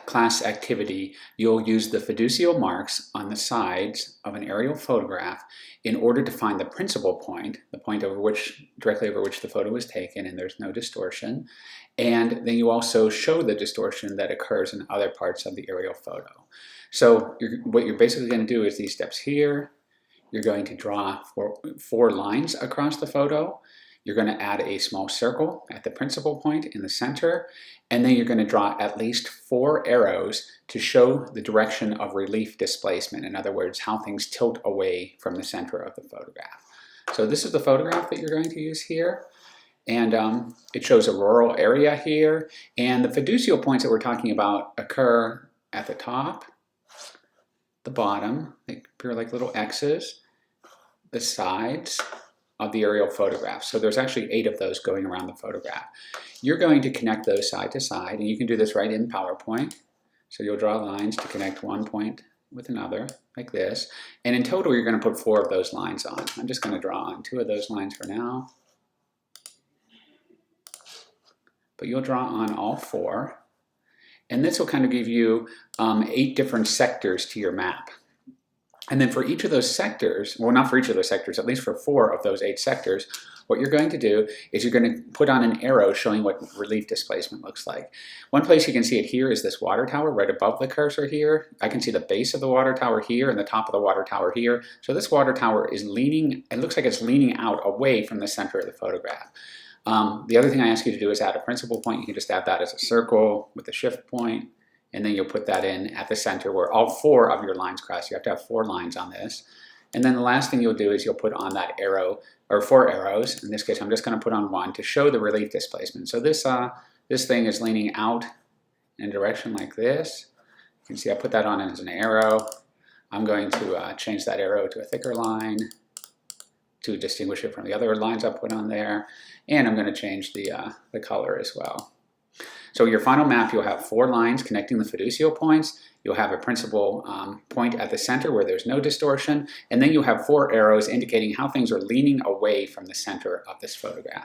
class activity, you'll use the fiducial marks on the sides of an aerial photograph in order to find the principal point, the point directly over which the photo was taken and there's no distortion. And then you also show the distortion that occurs in other parts of the aerial photo. So what you're basically going to do is these steps here. You're going to draw four lines across the photo. You're going to add a small circle at the principal point in the center, and then you're going to draw at least 4 arrows to show the direction of relief displacement. In other words, how things tilt away from the center of the photograph. So this is the photograph that you're going to use here, and it shows a rural area here, and the fiducial points that we're talking about occur at the top, the bottom, they appear like little X's, the sides of the aerial photograph. So there's actually 8 of those going around the photograph. You're going to connect those side to side, and you can do this right in PowerPoint. So you'll draw lines to connect one point with another, like this. And in total, you're going to put 4 of those lines on. I'm just going to draw on 2 of those lines for now. But you'll draw on all 4. And this will kind of give you 8 different sectors to your map. And then for each of those sectors, well, not for each of those sectors, at least for 4 of those 8 sectors, what you're going to do is you're going to put on an arrow showing what relief displacement looks like. One place you can see it here is this water tower right above the cursor here. I can see the base of the water tower here and the top of the water tower here. So this water tower is leaning, it looks like it's leaning out away from the center of the photograph. The other thing I ask you to do is add a principal point. You can just add that as a circle with a shift point. And then you'll put that in at the center where all 4 of your lines cross. You have to have 4 lines on this. And then the last thing you'll do is you'll put on that arrow, or 4 arrows. In this case, I'm just going to put on 1 to show the relief displacement. So this thing is leaning out in a direction like this. You can see I put that on as an arrow. I'm going to change that arrow to a thicker line to distinguish it from the other lines I put on there. And I'm going to change the color as well. So your final map, you'll have 4 lines connecting the fiducial points. You'll have a principal point at the center where there's no distortion. And then you'll have 4 arrows indicating how things are leaning away from the center of this photograph.